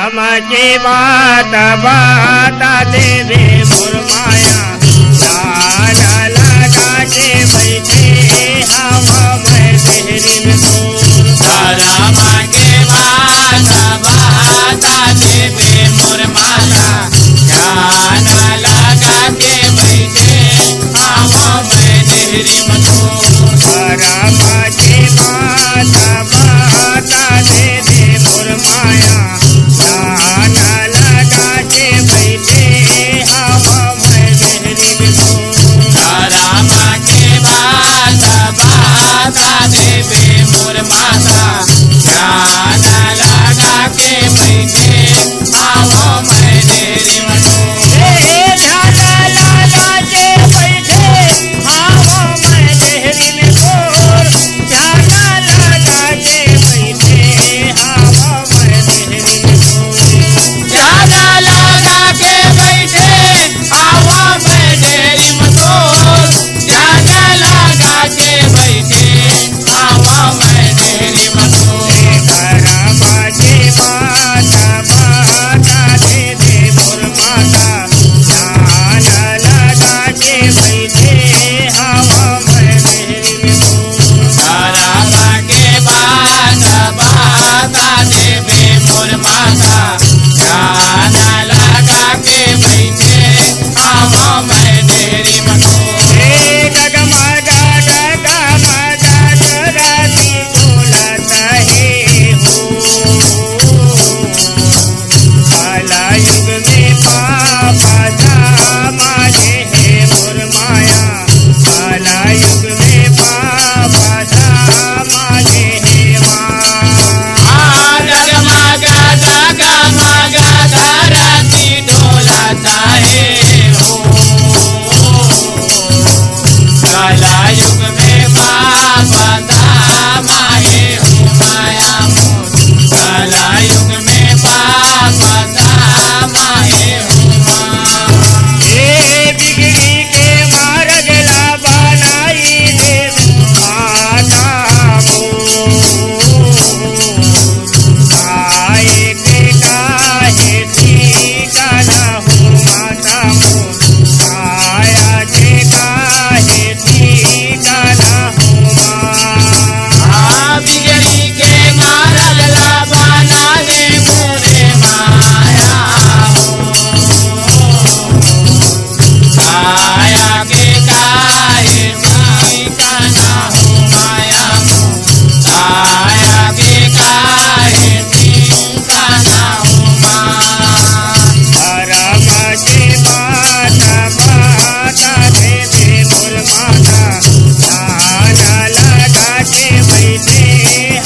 रामाची बात बाता देवे मुरमाया लाला गाचे बैठे हवा में देहरीन दूर रामाके बात बाता देवे मुरमाया ध्यान लगा के बैठे हवा में देहरी मधुर रामाची बात बाता देवे मुरमाया लाला गाचे बैठे हवा में देहरीन दूर रामाके बात बाता देवे मुरमाया ध्यान लगा के बैठे हवा में देहरी मधुर ध्यान लगा के बैठे हवा में देहरीन दूर ध्यान लगा के बैठे हवा में देहरीन दूर ध्यान लगा के बैठे हवा में देहरी मधुर ध्यान लगा के बैठे हवा में देहरी मधुर रामाची बात बाता देवे मुरमाया ध्यान लगा के बैठे हवा में देहरीन दूर रामाके बात बाता देवे मुरमाया ध्यान लगा के बैठे हवा में देहरी मधुर डगमगा डगराती डोलत है हो काला युग में पापा समाजे है मुरमाया काला युग में पापा समाजे है माँ डगमगा डगमगा धरती डोलता है हो काला युग में बाबा दामाए हो माया मोर काला युग में बाबा दामाए हो माँ ये बिगड़ी के मार्गला बनाई देव माता आए के काहे ठिकाना हो माता आया के काहे ठिकाना हो माँ बिगड़ी के मारला बनावे मोरे माया हो आया के काहे ठिकाना हो माया हो आया के काहे ठिकाना हो माँ रामाची बात बाता देवे मुरमाया ध्यान लगा के बैठे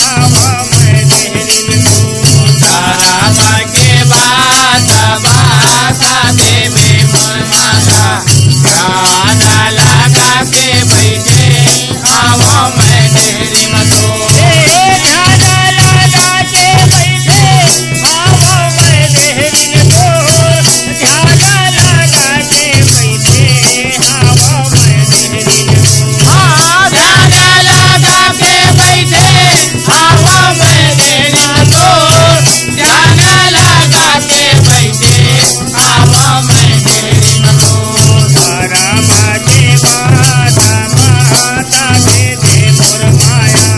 हवा में देहरीन दूर रामाके बात बाता देवे मुरमाया ध्यान लगा के बैठे हवा में देहरी मधुर ध्यान लगा के बैठे हवा में देहरीन दूर ध्यान लगा के बैठे हवा में देहरीन दूर ध्यान लगा के बैठे हवा में देहरी मधुर ध्यान लगा के बैठे हवा में देहरी मधुर रामाची बात बाता देवे मुरमाया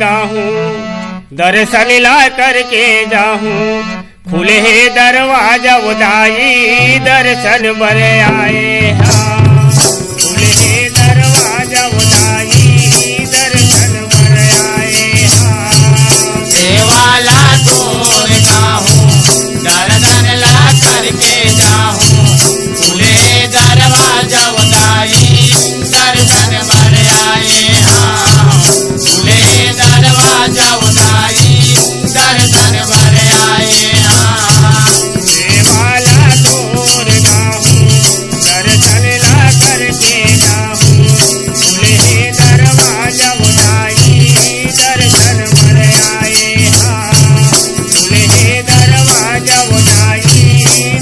गाहूं दर्शन ला करके जाहूं खुले दरवाजा उदाई दर्शन बर आए हाँ खुले दरवाजा उदाई दर्शन बर आए हाँ देवाला तोर गाहूं दर्शन ला करके जाहूं खुले दरवाजा उदाई दर्शन भर आए हाँ खुले दरवाजा उदाई दर्शन भर आए हाँ देवाला तोर गाहूं दर्शन ला करके जाहूं खुले दरवाजा उदाई दर्शन बर आए हाँ खुले दरवाजा उदाई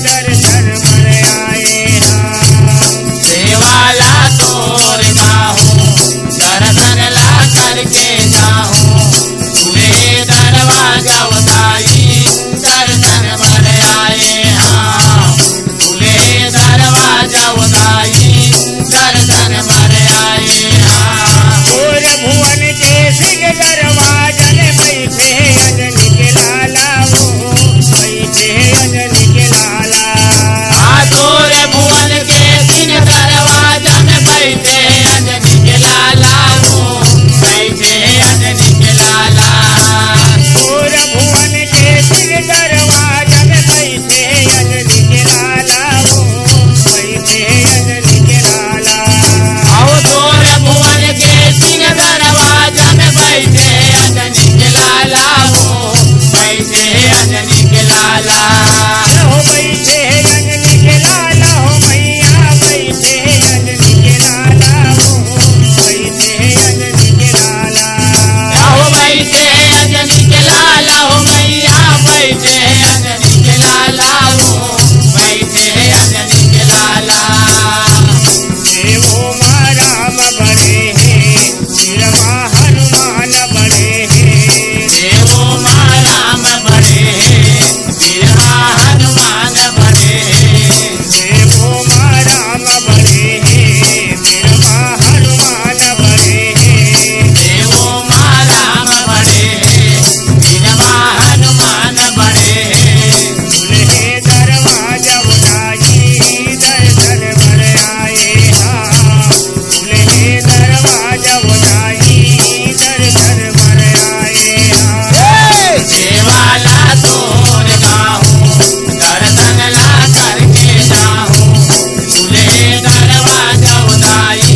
दर्शन बर आए हाँ देवाला तोर गाहूं दर्शन ला करके जाहूं खुले दरवाजा उदाई दर्शन भर आए हाँ खुले दरवाजा उदाई दर्शन भर आए हाँ और भुवन के सिंह दरवाजन बैठे अंजनी के लाला वो बैठे अंजनी के लाला तोर भुवन के सिंह दरवाजा में बैठे अंजनी के लाला वो बैठे अंजनी के लाला और भुवन के सिंह दरवाजन बैठे अंजनी के लाला वो बैठे अंजनी के लाला आओ तोर भुवन के सिंह दरवाजा में बैठे अंजनी के लाला वो बैठे अंजनी के लाला हो बैठे अंजनी के लाला हो मैया बैठे अंजनी के लाला हो बैठे अंजनी के लाला आओ बैठे अंजनी के लाला हो मैया बैठे अंजनी के लाला हो बैठे अंजनी के लाला देवो माँ राम बड़े हैं वीरमा हनुमान बड़े हैं देवो माँ राम बड़े हैं वीरमा हनुमान बड़े हैं देवो माँ राम बड़े हैं वीरमा हनुमान बड़े हैं देवो माँ राम बड़े हैं वीरमा हनुमान बड़े हैं खुले दरवाजा उदाई दर्शन बर आए हाँ खुले दरवाजा उदाई दर्शन बर आए हाँ देवाला तोर गाहूं दर्शन ला करके जाहूं खुले दरवाजा उदाई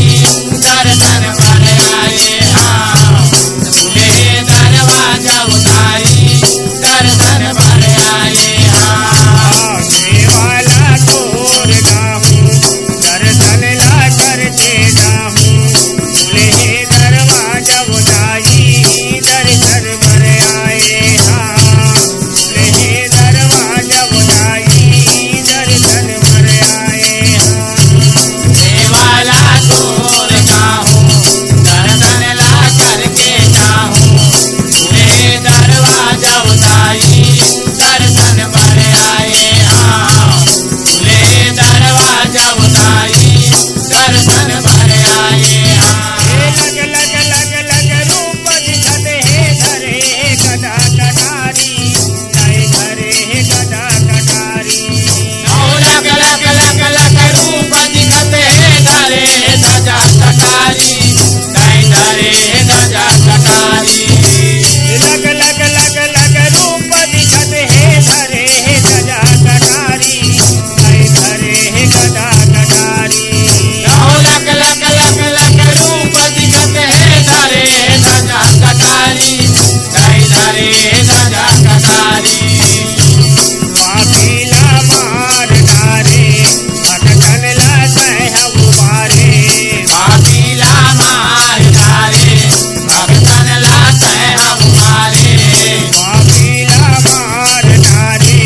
दर्शन भर आए हाँ खुले दरवाजा उदाई दर्शन भर आए हाँ देवाला तोर गाहूं दर्शन ला करके जाहूं खुले दरवाजा उदाई दर्शन बर आए हाँ खुले दरवाजा उदाई दर्शन बर आए हाँ देवाला तोर गाहूं दर्शन ला करके जाहूं खुले दरवाजा उदाई दर्शन भर आए हाँ खुले दरवाजा उदाई दर्शन भर आए हाँ लग लग लग लग रूप दिखत है धरे गदा कटारी जय धरे गदा कटारी लग लग लग लग रूप दिखत है धरे गजा कटारी कई धरे गजा कटारी लग लग लग लग रूप दिखत है धरे गदा कटारी जय धरे गदा कटारी लग लग लग लग रूप दिखत है धरे गजा कटारी कई धरे गजा कटारी वापीला मार डारे भटकन ला सह उबारे पापीला मार डारे भगतन लाते हमारे वापीला मार डारे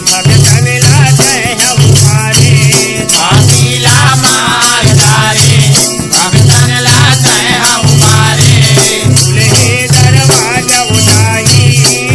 भटकन ला सह उबारे पापीला मार डारे भगतन लाते हमारे खुले दरवाजा उदाई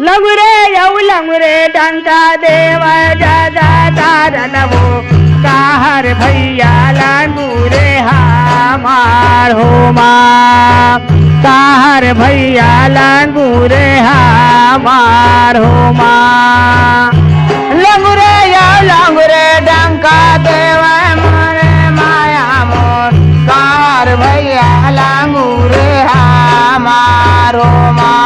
लंगुरे येऊ लंगुरे डंका देव जगा तारण वो काहर भैया लंगुरे हमार हो माँ काहर भैया लंगुरे हमार हो माँ लंगुरे येऊ लंगुरे डंका देव मोरे माया मोर काहर भैया लंगुरे हमार हो माँ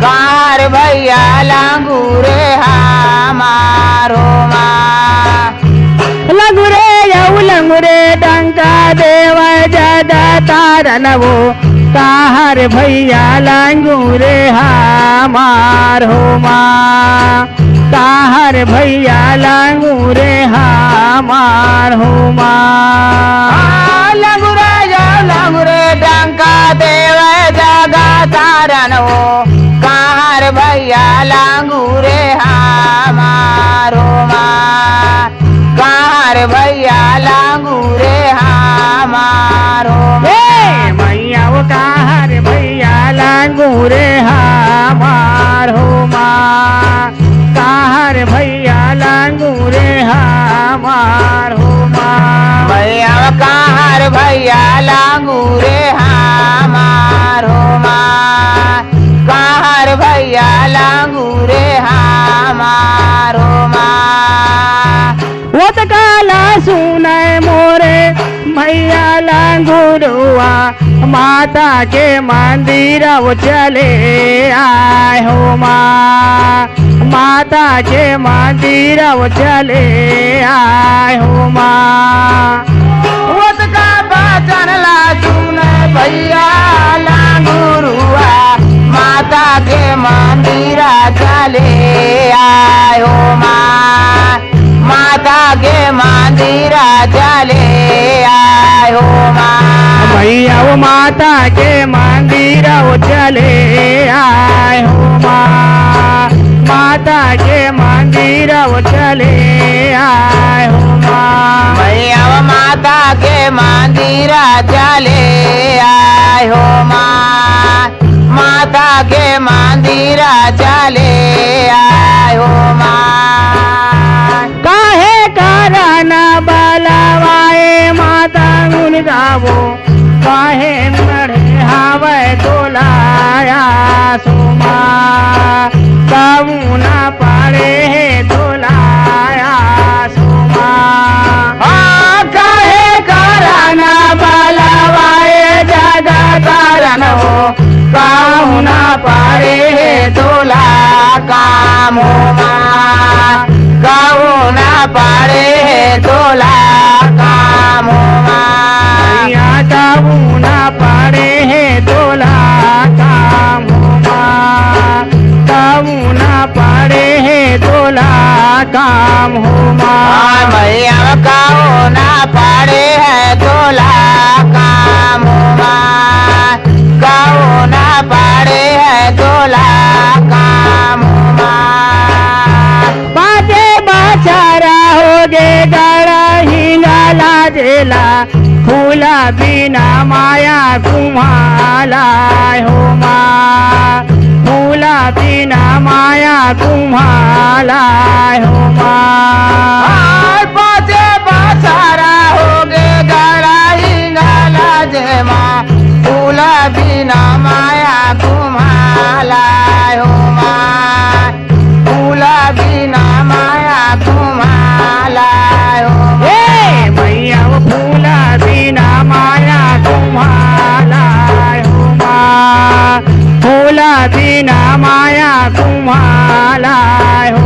कार भैया लंगुरे हमारो माँ लंगुरे येऊ लंगुरे डंका देव जदा तारण वो काहर भैया लंगुरे हमार हो माँ काहर भैया लंगुरे हमार हो माँ लंगुरे येऊ लंगुरे डंका देव जगा तारण वो काहर भैया लंगुरे हमारो माँ काहर भैया लंगुरे हमारो मैया वो काहर भैया लंगुरे हमारो माँ काहर भैया लंगुरे हमारो माँ मैया वो काहर भैया लंगुरे हमारो माँ काहर भैया लंगुरे हमारो माँ वो तो काला सुनाए मोरे भैया लंगुरुआ माता के मंदिर वो चले आए हो माँ माता के मंदिर वो चले आए हो माँ वो तो का बचन ला सुने भैया लंगुरुआ माता के मंदिर चले आयो माँ माता के मंदिर चले आयो माँ भैया वो माता के मंदिर वो चले आयो माँ माता के मंदिर वो चले आयो माँ भैया वो माता के मंदिर चले आयो माँ माता के मंदिर चले आयो माँ काहे कारण बलवाए माता गुन गावो काहे मरे हावे तोलाया सोमा काऊ ना पाड़े है तोलाया सोमा काहे कारण बलवाए जगा कारण हो काऊ ना पाड़े है तोला काम हो माँ काऊ ना पाड़े है तोला काम हो माँ काऊ ना पाड़े है तोला काम हो माँ काऊ ना पाड़े है तोला काम हो माँ भैया काऊ ना पाड़े है तोला काम हो माँ काऊ ना पाड़े है तोला काम हो माँ पाँचे बाचारा होगे गड़ा हिंगाला जेला फूला बिना माया कुम्हाला हो माँ फूला बिना माया कुम्हाला हो माँ पाँचे बाचारा होगे गड़ा हिंगाला जे माँ फूला बिना माया कुम्हाला हो माँ फूला बिना माया कुम्हाला हो मैया वो फूला बिना माया कुम्हाला हो माँ फूला बिना माया कुम्हाला हो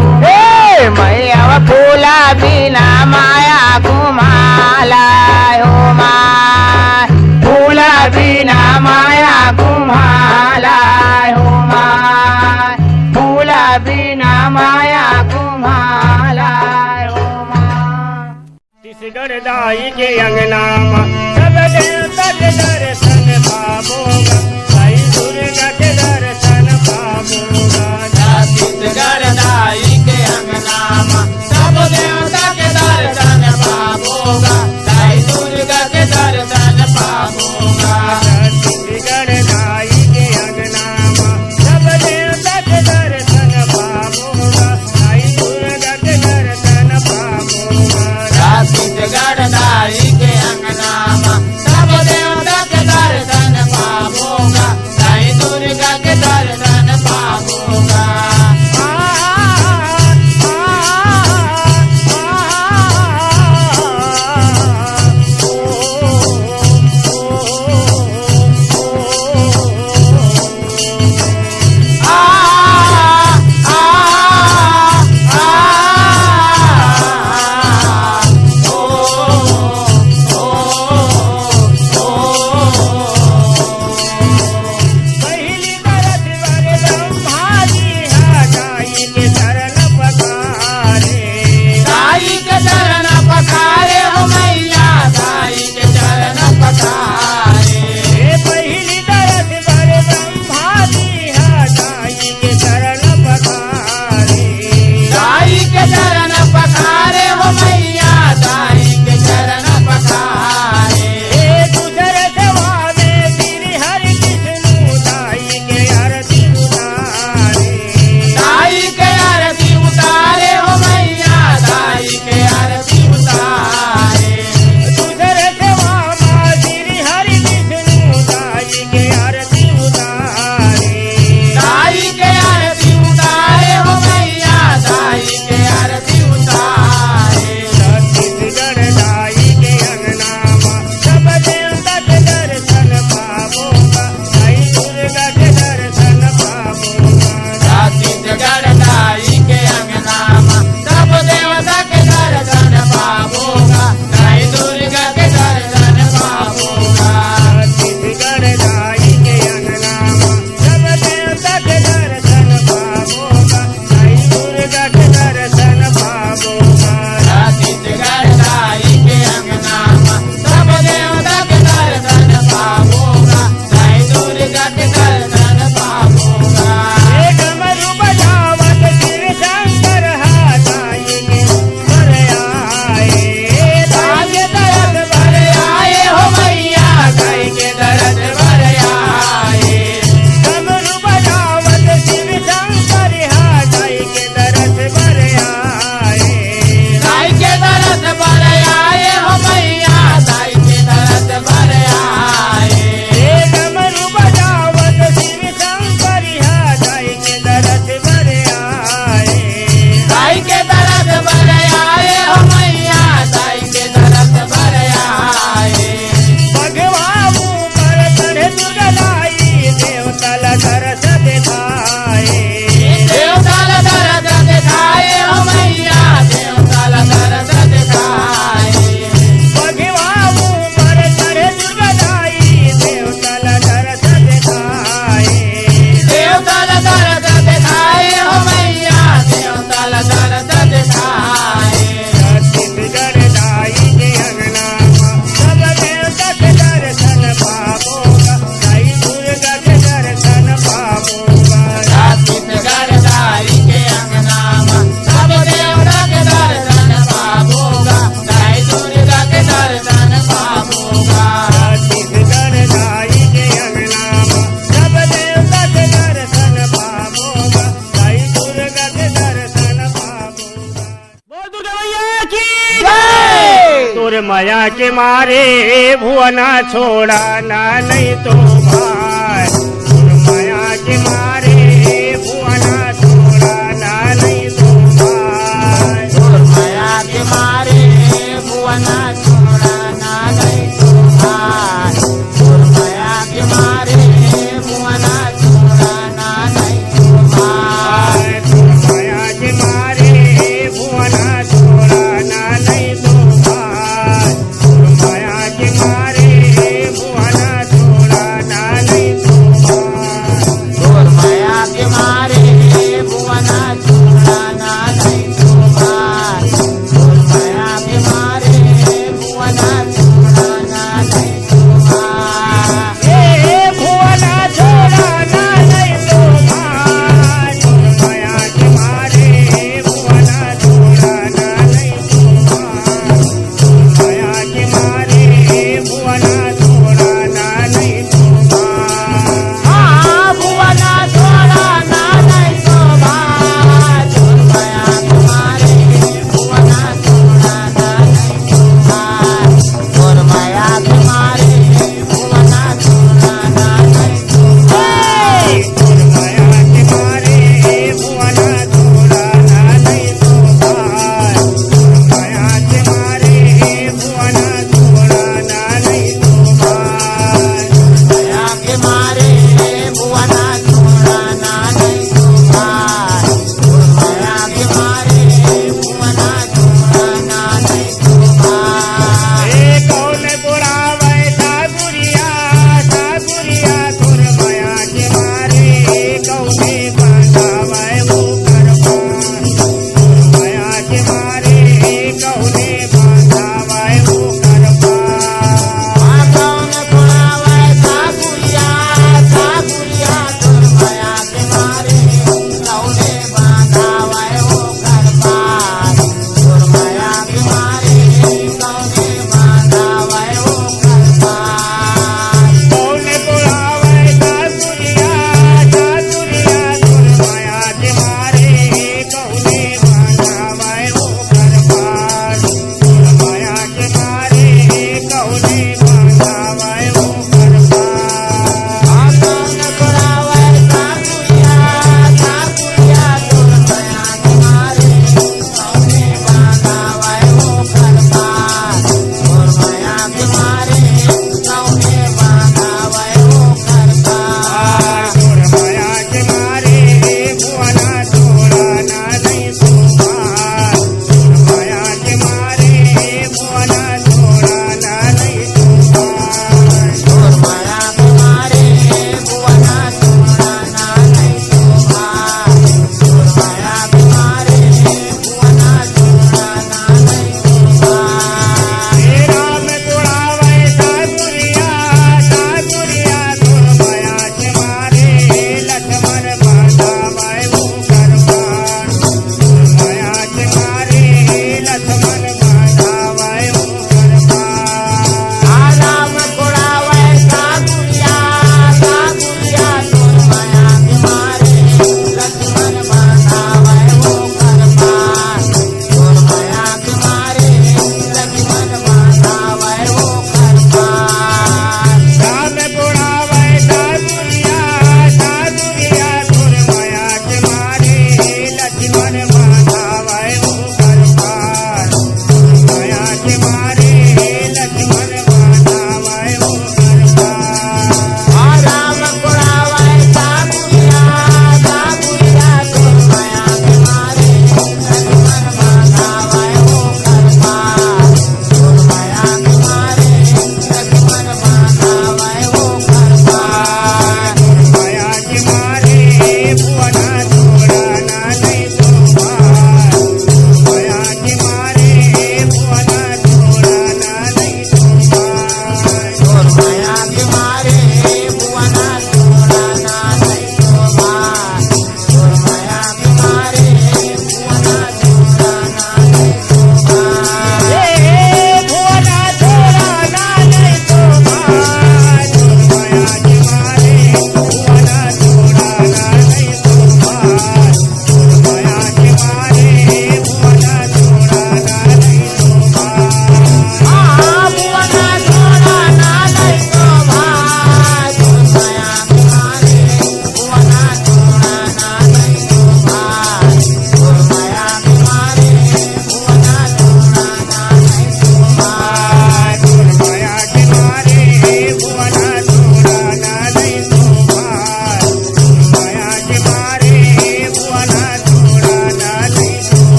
मैया वो फूला बिना माया कुम्हाला हो माँ फूला बिना माया कुम्हाला हो माँ फूला बिना माया कुम्हाला हो माँ छत्तीसगढ़ दाई के अंगना सब देवता के दर्शन पाबोगा भाई दुर्गा के दर्शन पाबोगा छत्तीसगढ़ दाई के अंगना सब देवता के दर्शन पाबोगा दाई दुर्गा के दर्शन पाबोगा छत्तीसगढ़ दाई के अंगना सब देवता के दर्शन माया के मारे भुवना छोड़ा ना नहीं तो भाई माया के मारे भुवना छोड़ा ना नहीं तो भाई माया के मारे भुवना छोड़ा ना नहीं तो भाई माया के मारे भुवना छोड़ा ना नहीं तो भाई माया के मारे भुवना छोड़ा ना नहीं तो भाई माया के मारे भुवना छोड़ा ना नहीं तो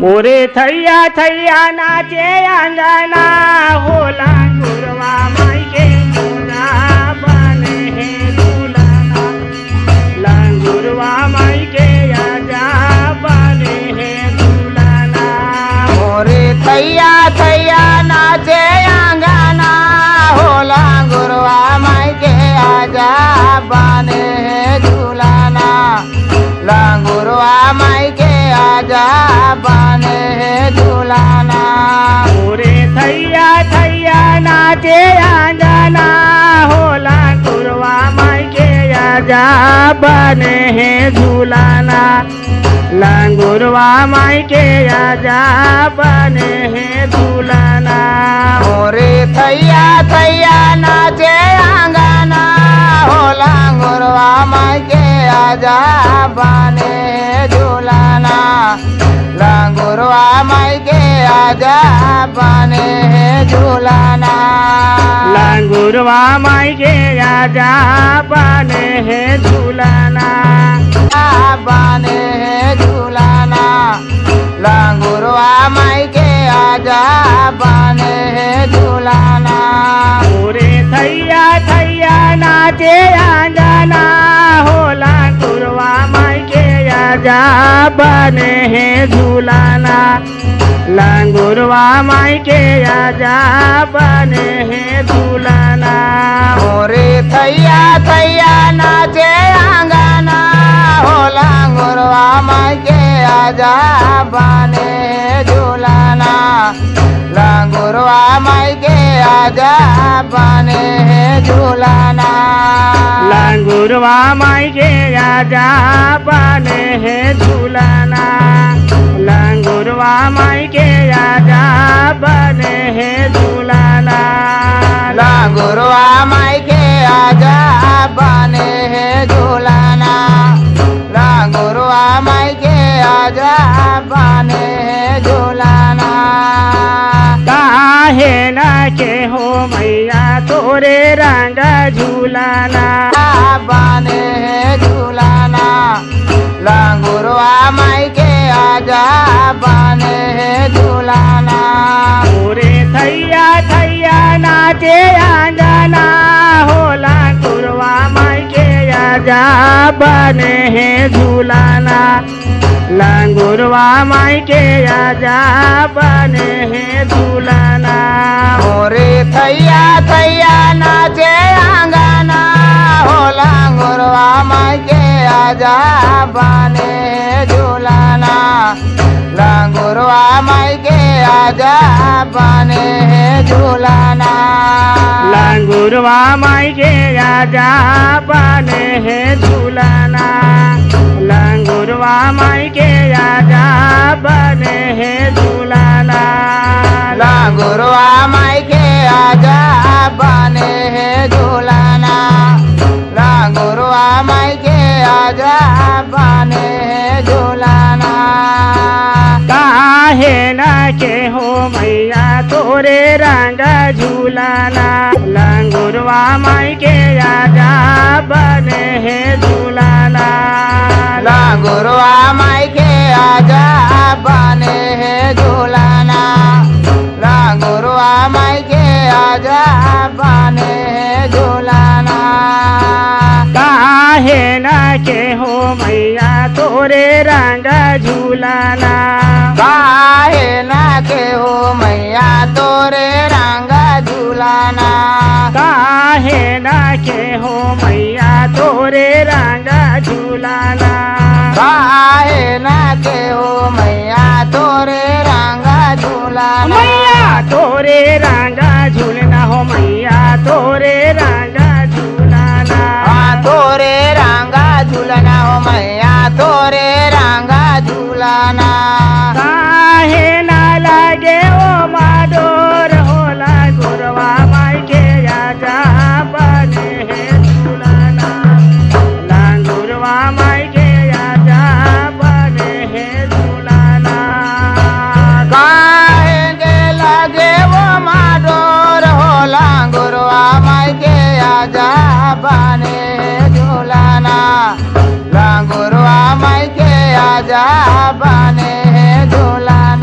मोरे थैया थैया नाचे अंगना होला गुरवा माई के मोरा बने है दुलाना लांगुरवा माई के आजा बने है दुलाना मोरे थैया थैया नाचे अंगना होला गुरवा माई के आजा बने है दुलाना लांगुरवा माई के आजा बने है दुलाना मोरे थैया थैया नाचे अंगना होला गुरवा माई के आजा बने है झूलाना लांगुरवा माई के आजा बने है झूलाना मोरे थैया थैया नाचे अंगना होला गुरवा माई के आजा बने है झूलाना लांगुरवा माई के आजा बने है झूलाना लांगुरवा माई के आजा बने है झूलाना बने है झूलाना लांगुरवा माई के आजा बने है झूलाना मोरे थैया थैया नाचे अंगना होला गुरवा माई के आजा बने है झूलाना लांगुरवा माई के आजा बने है झूलाना मोरे थैया थैया नाचे अंगना होला गुरवा माई के आजा बने है झूलाना लांगुरवा माई के आजा बने है झूलाना लांगुरवा माई के आजा बने है झूलाना लांगुरवा माई के आजा बने है झूलाना लांगुरवा माई के आजा बने है झूलाना लांगुरवा माई के आजा बने है झूलाना काहे न के हो मैया तोरे रंग झूलाना बने है झूलाना लांगुरवा माई के आजा बने है झूलाना मोरे थैया थैया नाचे अंगना होला गुरवा माई के आजा बने है झूलाना लांगुरवा माई के आजा बने है झूलाना मोरे थैया थैया नाचे अंगना होला गुरवा माई के आजा बने है झूलाना लांगुरवा माई के आजा बने है झूलाना लांगुरवा माई के आजा बने है झूलाना लांगुरवा माई के आजा बने है झूलाना लांगुरवा माई के आजा बने है झूलाना लांगुरवा माई के आजा बने है झूलाना काहे न के हो मैया तोरे रंग झूलाना लांगुरवा माई के आजा बने है झूलाना लांगुरवा माई के आजा बने है झूलाना लांगुरवा माई के आजा बने है झूलाना काहे न के हो मैया तोरे रंग झूलाना काहे न के हो मैया तोरे रंग झूलाना काहे न के हो मैया तोरे रंग झूलाना काहे न के हो मैया तोरे रंग झूलाना मैया तोरे रंग झूलना हो मैया तोरे रंग झूलाना तोरे रंग झूलना हो मैया तोरे रंग झूलना काहे न लगे ओ माडोर होला गुरवा माई के आजा बने है झूलाना लांगुरवा माई के आजा बने है झूलाना काहे के लगे वो माडोर होला गुरवा माई के आजा बने झूलाना लांगुरवा माई के आजा बने झूलाना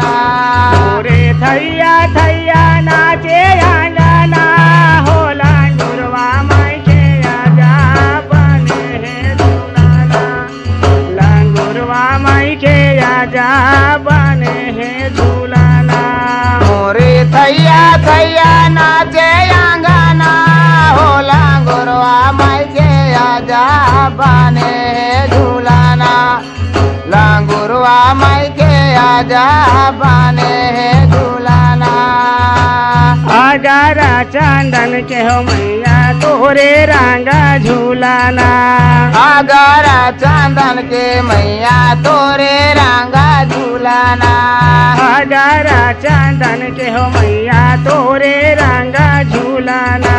थैया नाचे अंगना हो लांगुरवा माई के आजा बने झूलाना लांगुरवा माई के आजा बने झूलाना आगारा चंदन के हो मैया तोरे रंगा झूलाना आगारा चंदन के मैया तोरे रंगा झूलाना आगारा चंदन के हो मैया तोरे रंगा झूलाना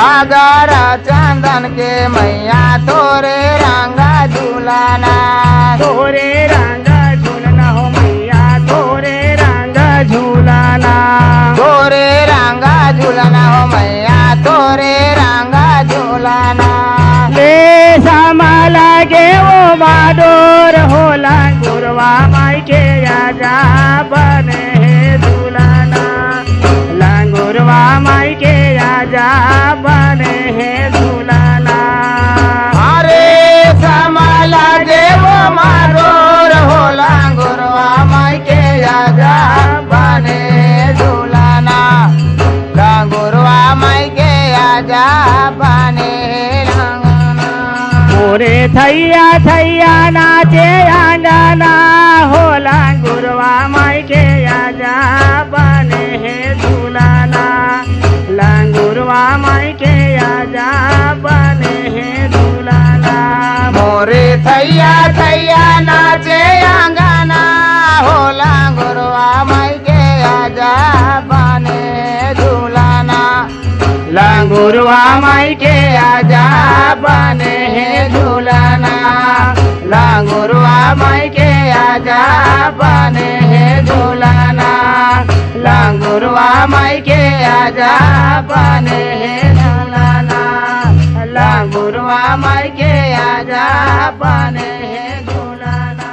आगारा चंदन के मैया तोरे रंगा झूलाना तोरे रंगा झूलना हो मैया तोरे रंगा झूलाना तोरे रंगा झूलाना हो मैया तोरे रंगा झूलाना ले सामा लागे वो माडोर होला गुरवा माई के आजा बने झूलाना लांगुरवा माई के आजा बने झूलाना अरे समाला देव मारोर होला गुरवा माई के आजा बने झूलाना लांगुरवा माई के आजा बने रंगना मोरे थैया थैया नाचे आंगना होला गुरवा माई के आजा बने झूलाना लांगुरवा माई के आजा बने झूलाना मोरे थैया थैया नाचे अंगना होला गुरवा माई के आजा बने झूलाना लांगुरवा माई के आजा बने झूलाना लांगुरवा माई के आजा बने झूलाना लांगुरवा माई के आजा बने झूलाना लांगुरवा माई के आजा बने झूलाना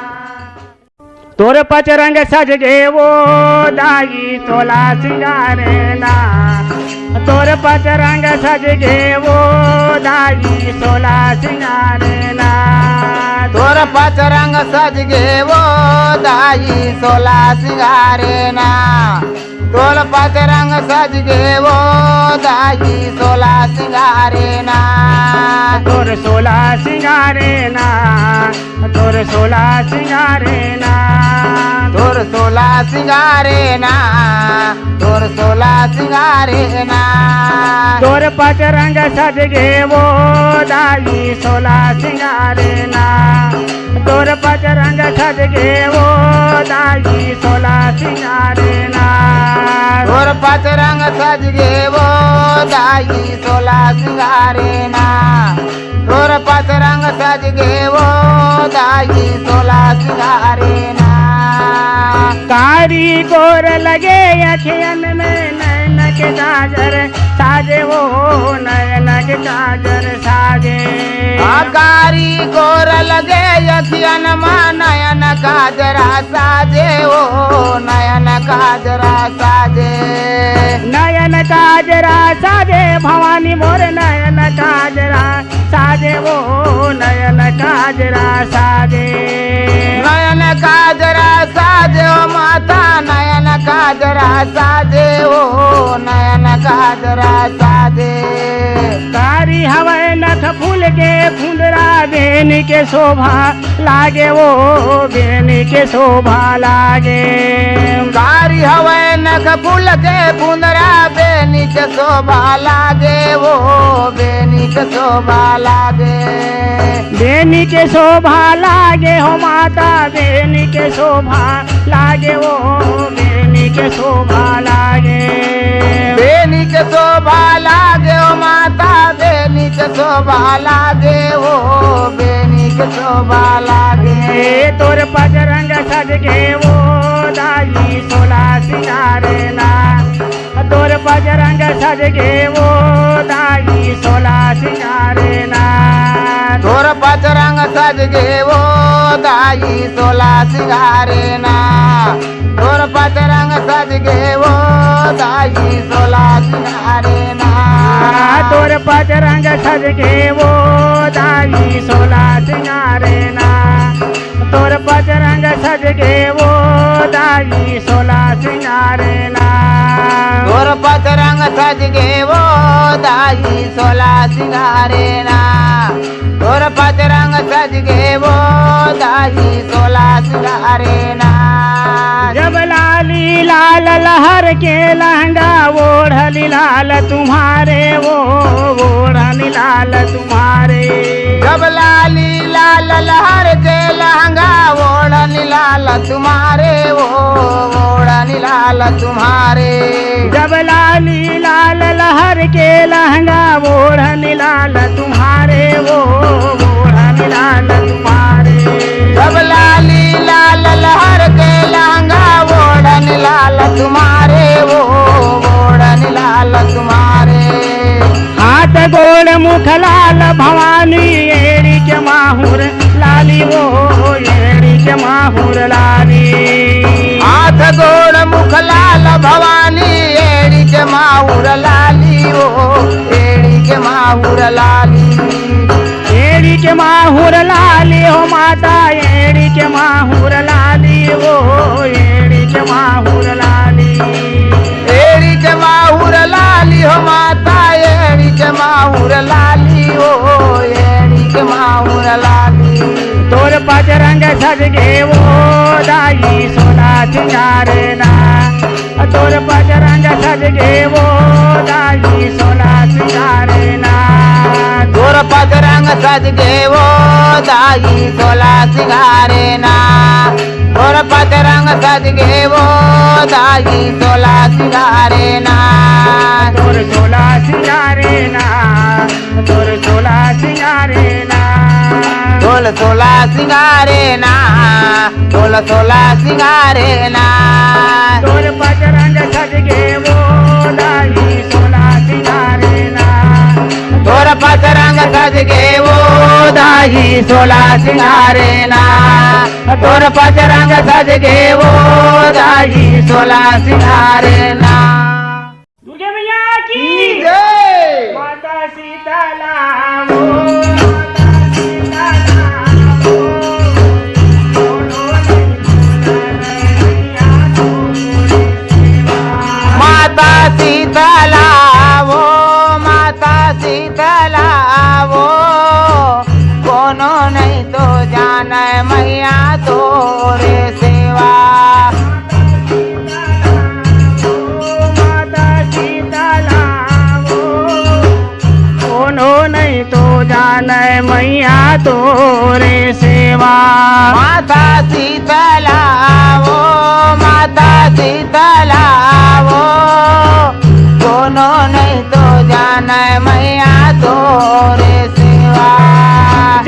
तोर पचरंग सज गे वो दाई तोला सिंगारेना तोर पचरंग सज गे वो दाई तोला सिंगारेना तोर पचरंग सज गे वो दाई सोला सिंगारेना तोर पचरंग सज गे वो दाई सोला सिंगारेना तोर सोला सिंगारेना तोर सोला सिंगारेना तोर सोला सिंगारेना तोर सोला सिंगारेना तोर पचरंग सज गे वो दाई सोला सिंगारेना तोर पचरंग सज गे वो दाई सोला सिंगारेना तोर पचरंग सज गे वो दाई सोला सिंगारेना तोर पचरंग सज गे वो दाई सोला सिंगारेना कारी गोर लगे अखियन में नैन के काजर साजे वो नयन के काजर साजे आकारी गोर लगे यखियन मा नयन काजरा साजे ओ नयन काजरा साजे नयन काजरा साजे भवानी मोर नयन काजरा साजे वो नयन काजरा साजे नयन काजरा साजे ओ माता नयन काजरा साजे ओ नयन काजरा साजे कारी हवै नख फूल के फुंदरा बेनी के शोभा लागे वो बेनी के शोभा लागे कारी हवै नख फूल के फुंदरा बेनी के शोभा लागे वो बेनी के शोभा लागे बेनी के शोभा लागे हो माता बेनी के शोभा लागे वो बेनी के शोभा लागे बेनी के शोभा लागे ओ माता बेनी के शोभा लागे ओ बेनी के शोभा लागे तोर पचरंग सज गे वो दाई सोला सिंगारेना तोर पचरंग सज गे वो दाई सोला सिंगारेना तोर पचरंग सज गे वो दाई सोला सिंगारेना तोर पचरंग सज गे वो दाई सोला सिंगारेना तोर पचरंग सज गे वो दाई सोला सिंगारेना तोर पचरंग सज गे वो दाई सोला सिंगारेना तोर पचरंग रंग सज गे वो दाई सोला सिंगारे ना तोर पचरंग सज गे वो दाई सोला सिंगारे ना जब लाली लाल लहर के लहंगा ओढ़ली लाल तुम्हारे वो ओढ़नी लाल तुम्हारे जब लाली लाल लहर के लहंगा ओढ़नी लाल तुम्हारे वो ओढ़नी लाल तुम्हारे जब लाली लाल लहर के लहंगा ओढ़नी लाल तुम्हारे वो ओढ़नी लाल तुम्हारे जब लाली लाल लहर के लहंगा ओढ़नी लाल तुम्हारे वो ओढ़नी लाल तुम्हारे हाथ गोड़ मुख लाल भवानी एड़ी के माहुर लाली वो एड़ी के माहुर लाली हाथ गोड़ मुख लाल भवानी एड़ी के माहुर लाली वो एड़ी के माहुर लाली एड़ी के माहुर लाली हो माता एड़ी के माहुर लाली वो एड़ी के माहुर लाली एड़ी के माहुर लाली हो माता एड़ी के माहुर लाली हो एड़ी के माहुर लाली तोर पचरंग सज गे वो दाई सोला सिंगारे ना तोर पचरंग सज गे वो दाई सोला सिंगारे ना तोर पचरंग सज गे वो दाई सोला सिंगारे ना तोर पचरंग सज गे वो दाई सोला सिंगारे ना तोर सोला सिंगारे ना तोर सोला सिंगारे ना तोल सोला सिंगारे ना तोल सोला सिंगारे ना तोर पचरंग सज गे वो दाई सोला सिंगारे ना तोर पचरंग सज गे वो दाई सोला सिंगारे ना तोर पचरंग सज गे वो दाई सोला सिंगारे ना दुर्गे मैया की जय माता सीताला वो माता सीताला वो बोलो नहीं माता सीतला वो माता सीतला वो कोनो नहीं तो जाने मैया तोरे सेवा माता सीताला वो कोनो नहीं तो जाने मैया तोरे सेवा माता सीतला वो माता सीतला वो कोनो नहीं तो जाने मैया तोरे सेवा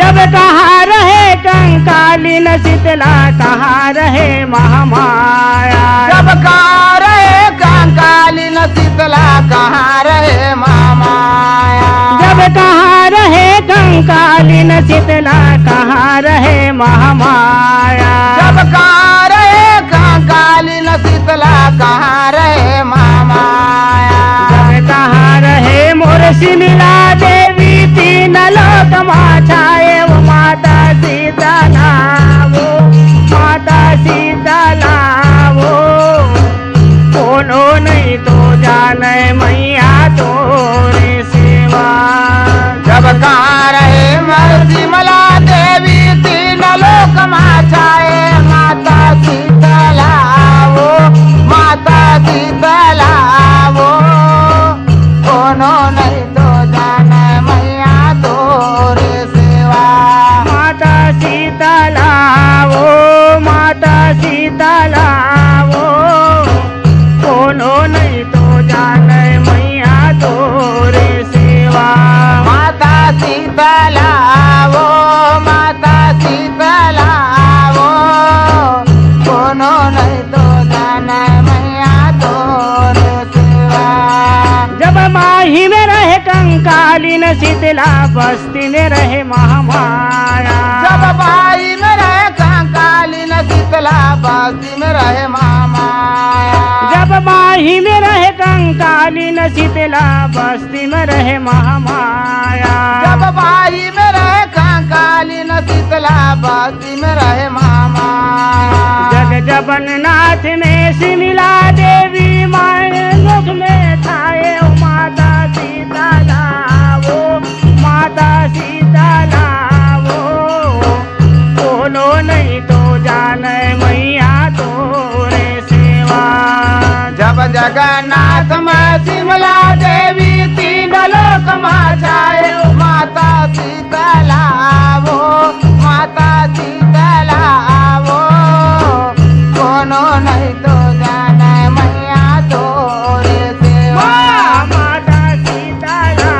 जब कहाँ रहे कंकालीन शीतला कहाँ रहे महामाया जब कहाँ रहे कंकालीन शीतला कहाँ रहे मामाया जब कहाँ रहे कंकालीन शीतला कहाँ रहे महामाया जब कहाँ रहे कंकालीन शीतला कहाँ रहे मामाया जब कहाँ रहे मोर शिमिला देवी तीन लोक छाए वो माता सीताला वो माता सीताला वो कोनो नहीं तो जाने मैया तोरे सेवा जब कहाँ रहे मरसिमला देवी तीन लोक छाए माता सीतला वो माता सीतला वो कोनो नहीं तो जाने मैया तोरे सेवा माता सीताला वो माता सीताला वो कोनो नहीं तो जाने मैया तोरे सेवा माता सीतला वो माता सीतला वो कोनो नहीं तो जाने मैया तोरे सेवा जब माही में रहे कंकालीन शीतला बस्ती में रहे महामाया जब भाई में रहे कंकालीन शीतला बस्ती में रहे मामाया जब माही में रहे कंकालीन शीतला बस्ती में रहे महामाया जब भाई में रहे कंकालीन शीतला बस्ती में रहे मामाया जग जबन नाथ में शिमिला देवी माए मुख में छाए जगन्नाथ में शिमला देवी तीन लोक में छाए माता शीतला वो माता शीतला वो कोनो नहीं तो जाने मैया तोरे सेवा माता सीताला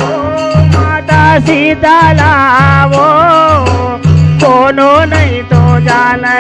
वो माता सीताला वो कोनो नहीं तो जाने